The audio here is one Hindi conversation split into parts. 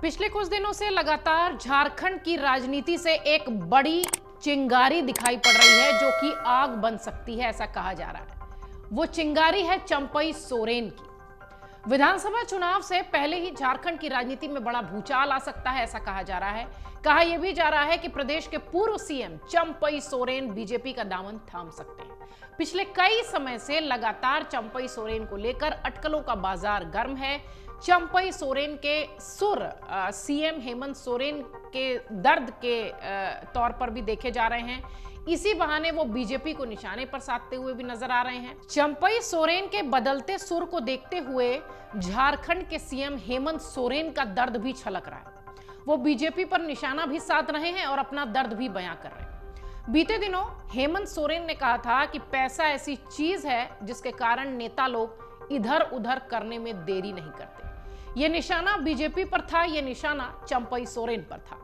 पिछले कुछ दिनों से लगातार झारखंड की राजनीति से एक बड़ी चिंगारी दिखाई पड़ रही है जो कि आग बन सकती है, ऐसा कहा जा रहा है। वो चिंगारी है चंपई सोरेन की। विधानसभा चुनाव से पहले ही झारखंड की राजनीति में बड़ा भूचाल आ सकता है, ऐसा कहा जा रहा है। कहा यह भी जा रहा है कि प्रदेश के पूर्व सीएम चंपई सोरेन बीजेपी का दामन थाम सकते हैं। पिछले कई समय से लगातार चंपई सोरेन को लेकर अटकलों का बाजार गर्म है। चंपई सोरेन के सुर सीएम हेमंत सोरेन के दर्द के तौर पर भी देखे जा रहे हैं। इसी बहाने वो बीजेपी को निशाने पर साधते हुए भी नजर आ रहे हैं। चंपई सोरेन के बदलते सुर को देखते हुए झारखंड के सीएम हेमंत सोरेन का दर्द भी छलक रहा है। वो बीजेपी पर निशाना भी साध रहे हैं और अपना दर्द भी बयां कर रहे हैं। बीते दिनों हेमंत सोरेन ने कहा था कि पैसा ऐसी चीज है जिसके कारण नेता लोग इधर उधर करने में देरी नहीं करते। यह निशाना बीजेपी पर था, यह निशाना चंपई सोरेन पर था।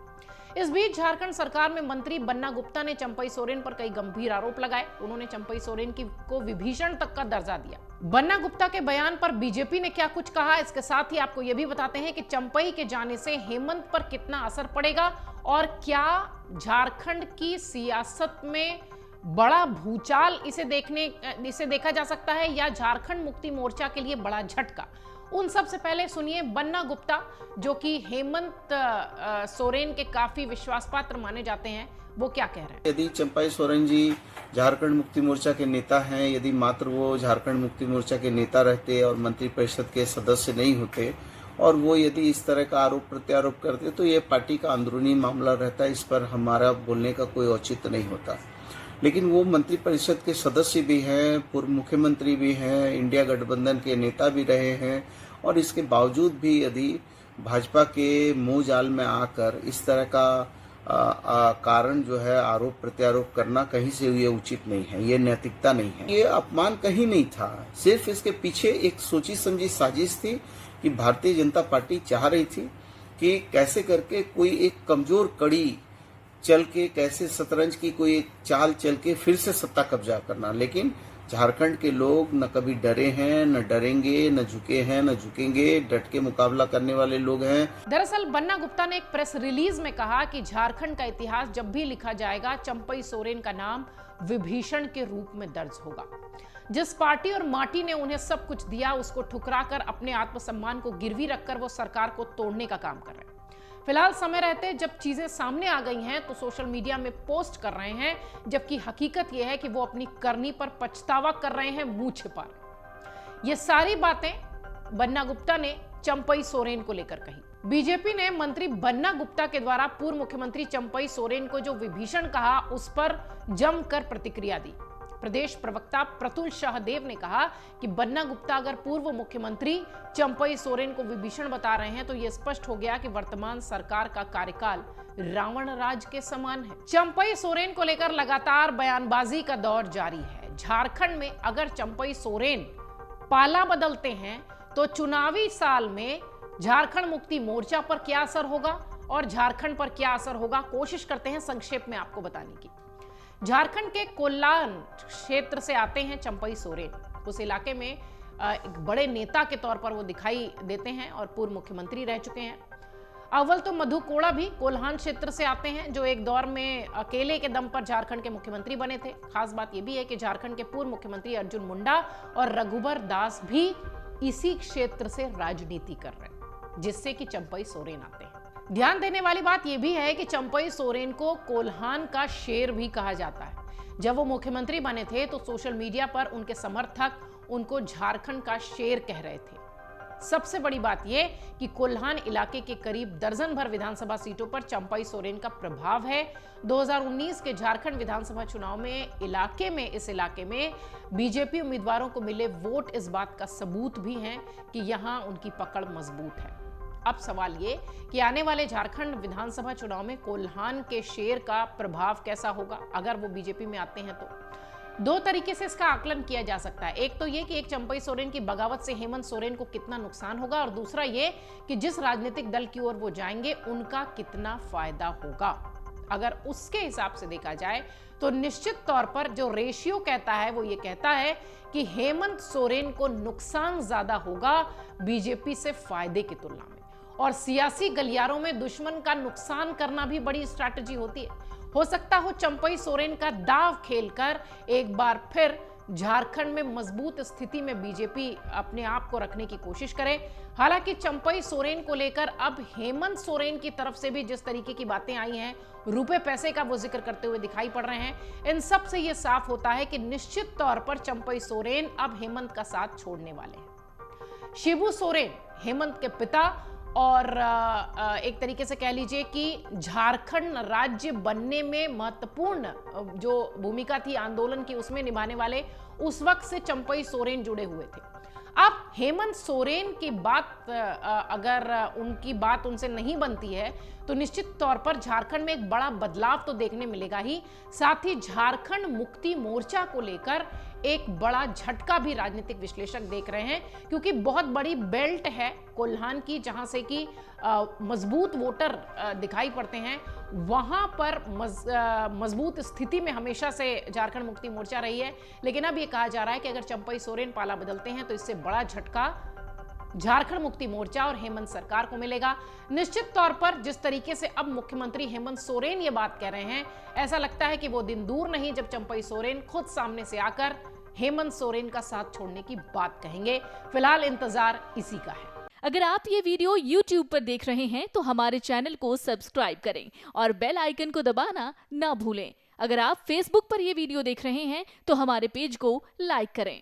इस बीच झारखंड सरकार में मंत्री बन्ना गुप्ता ने चंपई सोरेन पर कई गंभीर आरोप लगाए। उन्होंने चंपई सोरेन को विभीषण तक का दर्जा दिया। बन्ना गुप्ता के बयान पर बीजेपी ने क्या कुछ कहा, इसके साथ ही आपको यह भी बताते हैं कि चंपई के जाने से हेमंत पर कितना असर पड़ेगा और क्या झारखंड की सियासत में बड़ा भूचाल इसे देखा जा सकता है या झारखंड मुक्ति मोर्चा के लिए बड़ा झटका। उन सब से पहले सुनिए बन्ना गुप्ता, जो कि हेमंत सोरेन के काफी विश्वास पात्र माने जाते हैं, वो क्या कह रहे हैं। यदि चंपई सोरेन जी झारखंड मुक्ति मोर्चा के नेता हैं, यदि मात्र वो झारखंड मुक्ति मोर्चा के नेता रहते और मंत्रिपरिषद के सदस्य नहीं होते और वो यदि इस तरह का आरोप प्रत्यारोप करते तो ये पार्टी का अंदरूनी मामला रहता, इस पर हमारा बोलने का कोई औचित्य नहीं होता। लेकिन वो मंत्रिपरिषद के सदस्य भी हैं, पूर्व मुख्यमंत्री भी हैं, इंडिया गठबंधन के नेता भी रहे हैं और इसके बावजूद भी यदि भाजपा के मुंह जाल में आकर इस तरह का कारण जो है आरोप प्रत्यारोप करना कहीं से ये उचित नहीं है, ये नैतिकता नहीं है, ये अपमान कहीं नहीं था। सिर्फ इसके पीछे एक सोची समझी साजिश थी कि भारतीय जनता पार्टी चाह रही थी कि कैसे करके कोई एक कमजोर कड़ी चल के, कैसे शतरंज की कोई एक चाल चल के फिर से सत्ता कब्जा करना। लेकिन झारखंड के लोग न कभी डरे हैं, न डरेंगे, न झुके हैं, न झुकेंगे, डट के मुकाबला करने वाले लोग हैं। दरअसल बन्ना गुप्ता ने एक प्रेस रिलीज में कहा कि झारखंड का इतिहास जब भी लिखा जाएगा चंपई सोरेन का नाम विभीषण के रूप में दर्ज होगा। जिस पार्टी और माटी ने उन्हें सब कुछ दिया उसको ठुकराकर अपने आत्मसम्मान को गिरवी रखकर वो सरकार को तोड़ने का काम कर रहे हैं। फिलहाल समय रहते जब चीजें सामने आ गई हैं तो सोशल मीडिया में पोस्ट कर रहे हैं, जबकि हकीकत यह है कि वो अपनी करनी पर पछतावा कर रहे हैं, मुंह छिपा रहे। ये सारी बातें बन्ना गुप्ता ने चंपई सोरेन को लेकर कही। बीजेपी ने मंत्री बन्ना गुप्ता के द्वारा पूर्व मुख्यमंत्री चंपई सोरेन को जो विभीषण कहा उस पर जमकर प्रतिक्रिया दी। प्रदेश प्रवक्ता प्रतुल शाहदेव ने कहा कि बन्ना गुप्ता अगर पूर्व मुख्यमंत्री चंपई सोरेन को विभीषण बता रहे हैं तो यह स्पष्ट हो गया कि वर्तमान सरकार का कार्यकाल रावण राज के समान है। चंपई सोरेन को लेकर लगातार बयानबाजी का दौर जारी है। झारखंड में अगर चंपई सोरेन पाला बदलते हैं तो चुनावी साल में झारखंड मुक्ति मोर्चा पर क्या असर होगा और झारखंड पर क्या असर होगा, कोशिश करते हैं संक्षेप में आपको बताने की। झारखंड के कोल्हान क्षेत्र से आते हैं चंपई सोरेन। उस इलाके में एक बड़े नेता के तौर पर वो दिखाई देते हैं और पूर्व मुख्यमंत्री रह चुके हैं। अव्वल तो मधु कोड़ा भी कोल्हान क्षेत्र से आते हैं, जो एक दौर में अकेले के दम पर झारखंड के मुख्यमंत्री बने थे। खास बात यह भी है कि झारखंड के पूर्व मुख्यमंत्री अर्जुन मुंडा और रघुबर दास भी इसी क्षेत्र से राजनीति कर रहे हैं, जिससे कि चंपई सोरेन आते हैं। ध्यान देने वाली बात यह भी है कि चंपई सोरेन को कोल्हान का शेर भी कहा जाता है। जब वो मुख्यमंत्री बने थे तो सोशल मीडिया पर उनके समर्थक उनको झारखंड का शेर कह रहे थे। सबसे बड़ी बात यह कि कोल्हान इलाके के करीब दर्जन भर विधानसभा सीटों पर चंपई सोरेन का प्रभाव है। 2019 के झारखंड विधानसभा चुनाव में इस इलाके में बीजेपी उम्मीदवारों को मिले वोट इस बात का सबूत भी हैं कि यहां उनकी पकड़ मजबूत है। अब सवाल ये कि आने वाले झारखंड विधानसभा चुनाव में कोल्हान के शेर का प्रभाव कैसा होगा अगर वो बीजेपी में आते हैं तो। दो तरीके से इसका आकलन किया जा सकता है। एक तो ये कि एक चंपई सोरेन की बगावत से हेमंत सोरेन को कितना नुकसान होगा और दूसरा ये कि जिस राजनीतिक दल की ओर वो जाएंगे उनका कितना फायदा होगा। अगर उसके हिसाब से देखा जाए तो निश्चित तौर पर जो रेशियो कहता है वो ये कहता है कि हेमंत सोरेन को नुकसान ज्यादा होगा बीजेपी से फायदे की तुलना में। और सियासी गलियारों में दुश्मन का नुकसान करना भी बड़ी स्ट्रैटेजी होती है। हो सकता हो चंपई सोरेन का दांव खेलकर एक बार फिर झारखंड में मजबूत स्थिति में बीजेपी अपने आप को रखने की कोशिश करे। हालांकि चंपई सोरेन को लेकर अब हेमंत सोरेन की तरफ से भी जिस तरीके की बातें आई हैं, रुपए पैसे का वो जिक्र करते हुए दिखाई पड़ रहे हैं, इन सब से ये साफ होता है कि निश्चित तौर पर चंपई सोरेन अब हेमंत का साथ छोड़ने वाले हैं। शिबू सोरेन हेमंत के पिता और एक तरीके से कह लीजिए कि झारखंड राज्य बनने में महत्वपूर्ण जो भूमिका थी आंदोलन की उसमें निभाने वाले उस वक्त से चंपई सोरेन जुड़े हुए थे। अब हेमंत सोरेन की बात अगर उनकी बात उनसे नहीं बनती है तो निश्चित तौर पर झारखंड में एक बड़ा बदलाव तो देखने मिलेगा ही, साथ ही झारखंड मुक्ति मोर्चा को लेकर एक बड़ा झटका भी राजनीतिक विश्लेषक देख रहे हैं, क्योंकि बहुत बड़ी बेल्ट है कोल्हान की जहां से कि मजबूत वोटर दिखाई पड़ते हैं। वहां पर मजबूत स्थिति में हमेशा से झारखंड मुक्ति मोर्चा रही है, लेकिन अब यह कहा जा रहा है कि अगर चंपई सोरेन पाला बदलते हैं तो इससे बड़ा झटका झारखंड मुक्ति मोर्चा और हेमंत सरकार को मिलेगा। निश्चित तौर पर जिस तरीके से अब मुख्यमंत्री हेमंत सोरेन ये बात कह रहे हैं, ऐसा लगता है कि वो दिन दूर नहीं जब चंपई सोरेन खुद सामने से आकर हेमंत सोरेन का साथ छोड़ने की बात कहेंगे। फिलहाल इंतजार इसी का है। अगर आप ये वीडियो YouTube पर देख रहे हैं तो हमारे चैनल को सब्सक्राइब करें और बेल आइकन को दबाना ना भूलें। अगर आप Facebook पर ये वीडियो देख रहे हैं तो हमारे पेज को लाइक करें।